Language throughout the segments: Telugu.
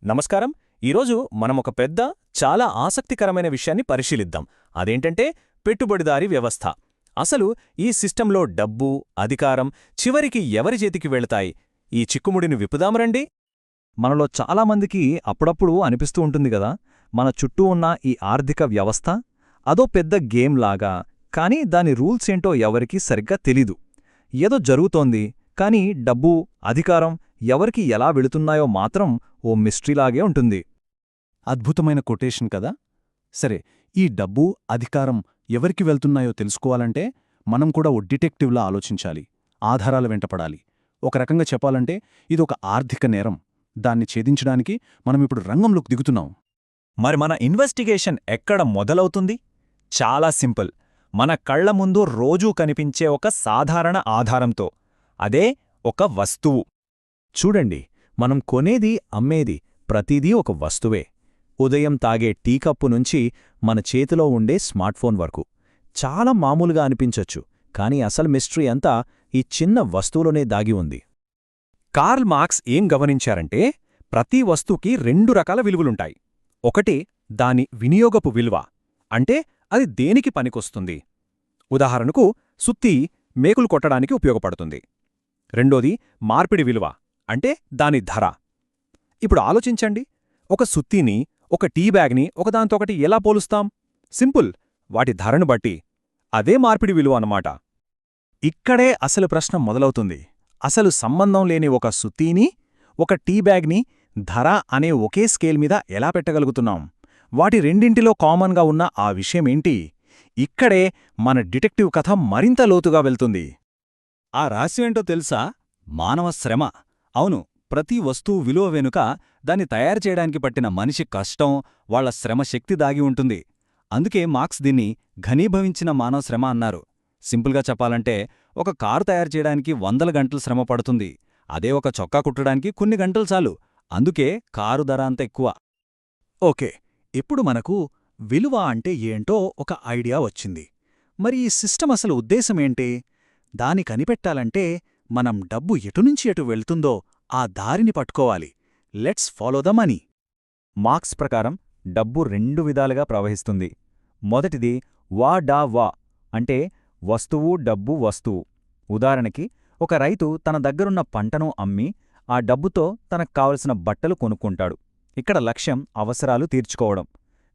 నమస్కారం. ఈరోజు మనం ఒక పెద్ద, చాలా ఆసక్తికరమైన విషయాన్ని పరిశీలిద్దాం. అదేంటంటే పెట్టుబడిదారీ వ్యవస్థ. అసలు ఈ సిస్టంలో డబ్బు, అధికారం చివరికి ఎవరి చేతికి వెళతాయి? ఈ చిక్కుముడిని విప్పుదామరండి. మనలో చాలామందికి అప్పుడప్పుడు అనిపిస్తూ ఉంటుంది గదా, మన చుట్టూ ఉన్న ఈ ఆర్థిక వ్యవస్థ అదో పెద్ద గేమ్ లాగా, కానీ దాని రూల్స్ ఏంటో ఎవరికీ సరిగ్గా తెలీదు. ఏదో జరుగుతోంది, కానీ డబ్బు, అధికారం ఎవరికి ఎలా వెళుతున్నాయో మాత్రం ఓ మిస్టరీలాగే ఉంటుంది. అద్భుతమైన కొటేషన్ కదా. సరే, ఈ డబ్బు, అధికారం ఎవరికి వెళ్తున్నాయో తెలుసుకోవాలంటే మనం కూడా ఓ డిటెక్టివ్లా ఆలోచించాలి, ఆధారాల వెంటపడాలి. ఒక రకంగా చెప్పాలంటే ఇదొక ఆర్థిక నేరం. దాన్ని ఛేదించడానికి మనమిప్పుడు రంగంలోకి దిగుతున్నాం. మరి మన ఇన్వెస్టిగేషన్ ఎక్కడ మొదలవుతుంది? చాలా సింపుల్. మన కళ్ల ముందు రోజూ కనిపించే ఒక సాధారణ ఆధారంతో. అదే ఒక వస్తువు. చూడండి, మనం కొనేది, అమ్మేది ప్రతిదీ ఒక వస్తువే. ఉదయం తాగే టీ కప్పు నుంచి మన చేతిలో ఉండే స్మార్ట్ఫోన్ వరకు. చాలా మామూలుగా అనిపించొచ్చు, కానీ అసలు మిస్టరీ అంతా ఈ చిన్న వస్తువులోనే దాగి ఉంది. కార్ల్ మార్క్స్ ఏం గమనించారంటే, ప్రతి వస్తువుకి రెండు రకాల విలువలుంటాయి. ఒకటి దాని వినియోగపు విలువ, అంటే అది దేనికి పనికొస్తుంది. ఉదాహరణకు, సుత్తి మేకులు కొట్టడానికి ఉపయోగపడుతుంది. రెండోది మార్పిడి విలువ, అంటే దాని ధర. ఇప్పుడు ఆలోచించండి, ఒక సుత్తిని, ఒక టీ బ్యాగ్ని ఒకదాంతో ఒకటి ఎలా పోలుస్తాం? సింపుల్, వాటి ధరను బట్టి. అదే మార్పిడి విలువ అన్నమాట. ఇక్కడే అసలు ప్రశ్న మొదలవుతుంది. అసలు సంబంధం లేని ఒక సుత్తీని, ఒక టీ బ్యాగ్ని ధర అనే ఒకే స్కేల్ మీద ఎలా పెట్టగలుగుతున్నాం? వాటి రెండింటిలో కామన్గా ఉన్న ఆ విషయమేంటి? ఇక్కడే మన డిటెక్టివ్ కథ మరింత లోతుగా వెళ్తుంది. ఆ రహస్యమేంటో తెలుసా? మానవ శ్రమ. అవును, ప్రతి వస్తువు విలువ వెనుక దాన్ని తయారు చేయడానికి పట్టిన మనిషి కష్టం, వాళ్ల శ్రమ శక్తి దాగి ఉంటుంది. అందుకే మార్క్స్ దీన్ని ఘనీభవించిన మానవ శ్రమ అన్నారు. సింపుల్గా చెప్పాలంటే, ఒక కారు తయారు చేయడానికి 100 గంటలు శ్రమ పడుతుంది. అదే ఒక చొక్కా కుట్టడానికి కొన్ని గంటలు చాలు. అందుకే కారు ధర అంత ఎక్కువ. ఓకే, ఇప్పుడు మనకు విలువ అంటే ఏంటో ఒక ఐడియా వచ్చింది. మరి ఈ సిస్టమ్ అసలు ఉద్దేశమేంటి? దాని కనిపెట్టాలంటే మనం డబ్బు ఎటునుంచి ఎటు వెళ్తుందో ఆ దారిని పట్టుకోవాలి. Let's follow the money. Marks ప్రకారం డబ్బు రెండు విధాలుగా ప్రవహిస్తుంది. మొదటిది వా డా వా, అంటే వస్తువు, డబ్బు, వస్తువు. ఉదాహరణకి, ఒక రైతు తన దగ్గరున్న పంటను అమ్మి ఆ డబ్బుతో తనకు కావలసిన బట్టలు కొనుక్కుంటాడు. ఇక్కడ లక్ష్యం అవసరాలు తీర్చుకోవడం.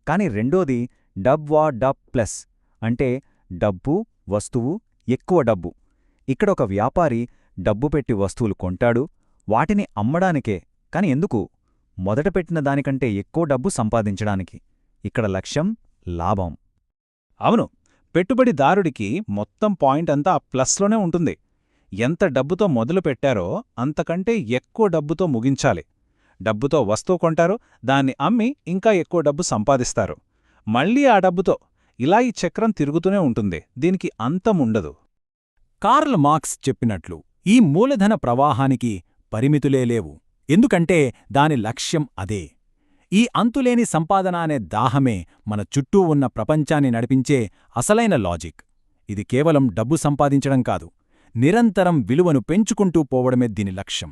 కాని రెండోది డబ్ వా డబ్ ప్లస్, అంటే డబ్బు, వస్తువు, ఎక్కువ డబ్బు. ఇక్కడ ఒక వ్యాపారి డబ్బు పెట్టి వస్తువులు కొంటాడు, వాటిని అమ్మడానికే. కాని ఎందుకు? మొదట పెట్టిన దానికంటే ఎక్కువ డబ్బు సంపాదించడానికి. ఇక్కడ లక్ష్యం లాభం. అవును, పెట్టుబడిదారుడికి మొత్తం పాయింట్ అంతా ప్లస్లోనే ఉంటుంది. ఎంత డబ్బుతో మొదలు పెట్టారో అంతకంటే ఎక్కువ డబ్బుతో ముగించాలి. డబ్బుతో వస్తువు కొంటారు, దాన్ని అమ్మి ఇంకా ఎక్కువ డబ్బు సంపాదిస్తారు. మళ్ళీ ఆ డబ్బుతో ఇలా ఈ చక్రం తిరుగుతూనే ఉంటుంది. దీనికి అంతముండదు. కార్ల్ మార్క్స్ చెప్పినట్లు ఈ మూలధన ప్రవాహానికి పరిమితులే లేవు. ఎందుకంటే దాని లక్ష్యం అదే. ఈ అంతులేని సంపాదన అనే దాహమే మన చుట్టూ ఉన్న ప్రపంచాన్ని నడిపించే అసలైన లాజిక్. ఇది కేవలం డబ్బు సంపాదించడం కాదు, నిరంతరం విలువను పెంచుకుంటూ పోవడమే దీని లక్ష్యం.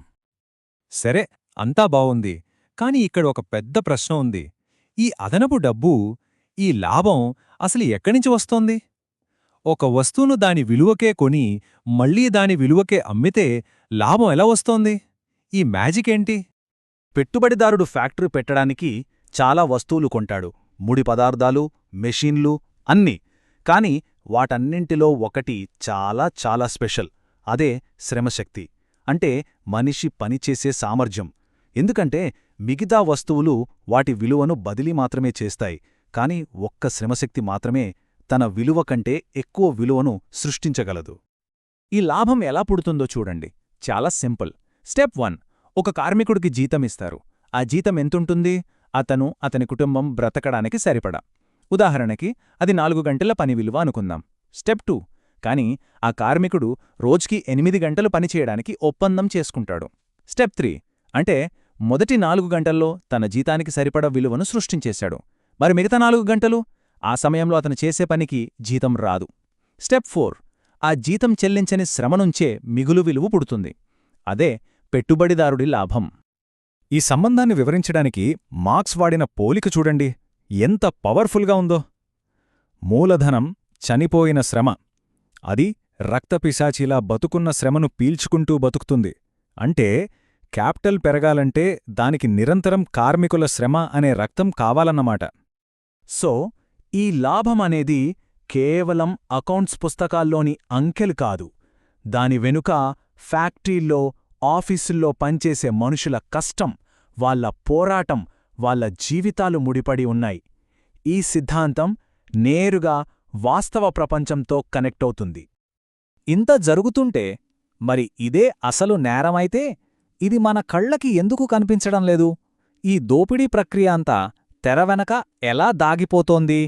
సరే, అంతా బావుంది. కాని ఇక్కడ ఒక పెద్ద ప్రశ్న ఉంది. ఈ అదనపు డబ్బు, ఈ లాభం అసలు ఎక్కడినుంచి వస్తోంది? ఒక వస్తువును దాని విలువకే కొని మళ్లీ దాని విలువకే అమ్మితే లాభం ఎలా వస్తోంది? ఈ మ్యాజిక్ ఏంటి? పెట్టుబడిదారుడు ఫ్యాక్టరీ పెట్టడానికి చాలా వస్తువులు కొంటాడు, ముడి పదార్థాలు, మెషీన్లు, అన్నీ. కాని వాటన్నింటిలో ఒకటి చాలా చాలా స్పెషల్. అదే శ్రమశక్తి, అంటే మనిషి పనిచేసే సామర్థ్యం. ఎందుకంటే మిగతా వస్తువులు వాటి విలువను బదిలీ మాత్రమే చేస్తాయి, కాని ఒక్క శ్రమశక్తి మాత్రమే తన విలువ కంటే ఎక్కువ విలువను సృష్టించగలదు. ఈ లాభం ఎలా పుడుతుందో చూడండి. చాలా సింపుల్. స్టెప్ 1, ఒక కార్మికుడికి జీతమిస్తారు. ఆ జీతం ఎంతుంటుంది? అతని కుటుంబం బ్రతకడానికి సరిపడా. ఉదాహరణకి అది 4 గంటల పని విలువ అనుకుందాం. స్టెప్ 2, కాని ఆ కార్మికుడు రోజుకి 8 గంటలు పనిచేయడానికి ఒప్పందం చేసుకుంటాడు. స్టెప్ 3, అంటే మొదటి 4 గంటల్లో తన జీతానికి సరిపడ విలువను సృష్టించేశాడు. మరి మిగతా 4 గంటలు? ఆ సమయంలో అతను చేసే పనికి జీతం రాదు. స్టెప్ 4, ఆ జీతం చెల్లించని శ్రమనుంచే మిగులు విలువ పుడుతుంది. అదే పెట్టుబడిదారుడి లాభం. ఈ సంబంధాన్ని వివరించడానికి మార్క్స్ వాడిన పోలిక చూడండి ఎంత పవర్ఫుల్గా ఉందో. మూలధనం చనిపోయిన శ్రమ, అది రక్తపిశాచిలా బతుకున్న శ్రమను పీల్చుకుంటూ బతుకుతుంది. అంటే క్యాపిటల్ పెరగాలంటే దానికి నిరంతరం కార్మికుల శ్రమ అనే రక్తం కావాలన్నమాట. సో ఈ లాభమనేది కేవలం అకౌంట్స్ పుస్తకాల్లోని అంకెలు కాదు, దాని వెనుక ఫ్యాక్టరీల్లో, ఆఫీసుల్లో పనిచేసే మనుషుల కష్టం, వాళ్ళ పోరాటం, వాళ్ళ జీవితాలు ముడిపడి ఉన్నాయి. ఈ సిద్ధాంతం నేరుగా వాస్తవ ప్రపంచంతో కనెక్ట్ అవుతుంది. ఇంత జరుగుతుంటే మరి ఇదే అసలు నేరమైతే ఇది మన కళ్ళకి ఎందుకు కనిపించడం లేదు? ఈ దోపిడీ ప్రక్రియ అంతా తెర వెనక ఎలా దాగిపోతోంది?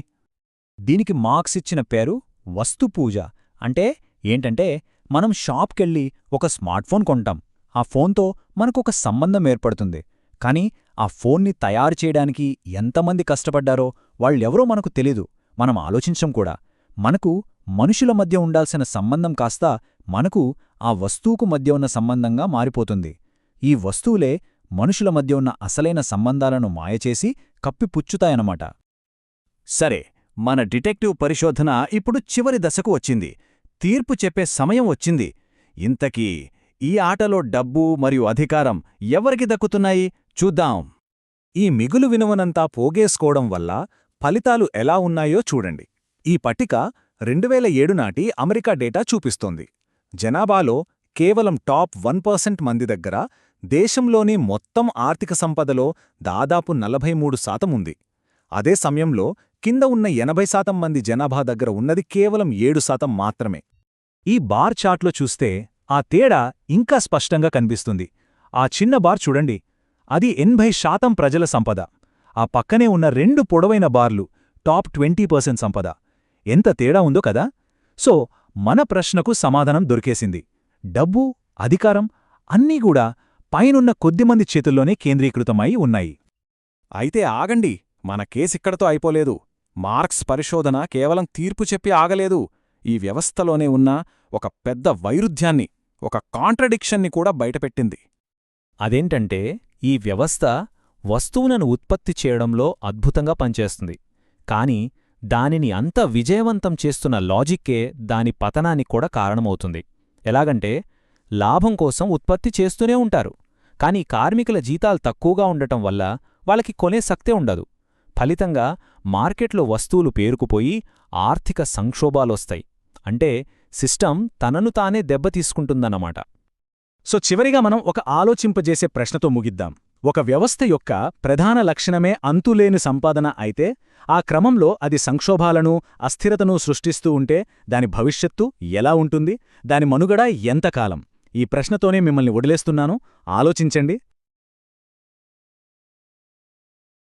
దీనికి మార్క్స్ ఇచ్చిన పేరు వస్తుపూజ. అంటే ఏంటంటే మనం షాప్కెళ్ళి ఒక స్మార్ట్ఫోన్ కొంటాం, ఆ ఫోన్తో మనకొక సంబంధం ఏర్పడుతుంది. కానీ ఆ ఫోన్ని తయారు చేయడానికి ఎంతమంది కష్టపడ్డారో వాళ్ళెవరో మనకు తెలీదు, మనం ఆలోచించం కూడా. మనకు మనుషుల మధ్య ఉండాల్సిన సంబంధం కాస్త మనకు ఆ వస్తువుకు మధ్య ఉన్న సంబంధంగా మారిపోతుంది. ఈ వస్తువులే మనుషుల మధ్య ఉన్న అసలైన సంబంధాలను మాయచేసి కప్పిపుచ్చుతాయన్నమాట. సరే, మన డిటెక్టివ్ పరిశోధన ఇప్పుడు చివరి దశకు వచ్చింది. తీర్పు చెప్పే సమయం వచ్చింది. ఇంతకీ ఈ ఆటలో డబ్బు మరియు అధికారం ఎవరికి దక్కుతున్నాయి చూద్దాం. ఈ మిగులు వినువనంతా పోగేసుకోవడం వల్ల ఫలితాలు ఎలా ఉన్నాయో చూడండి. ఈ పట్టిక 2007 నాటి అమెరికా డేటా చూపిస్తోంది. జనాభాలో కేవలం టాప్ 1% మంది దగ్గర దేశంలోని మొత్తం ఆర్థిక సంపదలో దాదాపు 43% ఉంది. అదే సమయంలో కింద ఉన్న 80% మంది జనాభా దగ్గర ఉన్నది కేవలం 7% మాత్రమే. ఈ బార్ చార్ట్లో చూస్తే ఆ తేడా ఇంకా స్పష్టంగా కనిపిస్తుంది. ఆ చిన్న బార్ చూడండి, అది 80% ప్రజల సంపద. ఆ పక్కనే ఉన్న 2 పొడవైన బార్లు టాప్ 20% సంపద. ఎంత తేడా ఉందో కదా. సో మన ప్రశ్నకు సమాధానం దొరికేసింది. డబ్బు, అధికారం అన్నీ కూడా పైనున్న కొద్దిమంది చేతుల్లోనే కేంద్రీకృతమై ఉన్నాయి. అయితే ఆగండి, మన కేసిక్కడతో అయిపోలేదు. మార్క్స్ పరిశోధన కేవలం తీర్పు చెప్పి ఆగలేదు. ఈ వ్యవస్థలోనే ఉన్న ఒక పెద్ద వైరుధ్యాన్ని, ఒక కాంట్రడిక్షన్ని కూడా బయటపెట్టింది. అదేంటంటే ఈ వ్యవస్థ వస్తువులను ఉత్పత్తి చేయడంలో అద్భుతంగా పనిచేస్తుంది. కాని దానిని అంత విజయవంతం చేస్తున్న లాజిక్కే దాని పతనానికి కూడా కారణమవుతుంది. ఎలాగంటే లాభం కోసం ఉత్పత్తి చేస్తూనే ఉంటారు, కాని కార్మికుల జీతాలు తక్కువగా ఉండటం వల్ల వాళ్ళకి కొనే శక్తే ఉండదు. ఫలితంగా మార్కెట్లో వస్తువులు పేరుకుపోయి ఆర్థిక సంక్షోభాలొస్తాయి. అంటే సిస్టమ్ తనను తానే దెబ్బతీసుకుంటుందన్నమాట. సో చివరిగా మనం ఒక ఆలోచింపజేసే ప్రశ్నతో ముగిద్దాం. ఒక వ్యవస్థ యొక్క ప్రధాన లక్షణమే అంతులేని సంపాదన అయితే, ఆ క్రమంలో అది సంక్షోభాలను, అస్థిరతను సృష్టిస్తూ ఉంటే దాని భవిష్యత్తు ఎలా ఉంటుంది? దాని మనుగడ ఎంతకాలం? ఈ ప్రశ్నతోనే మిమ్మల్ని వదిలేస్తున్నాను. ఆలోచించండి.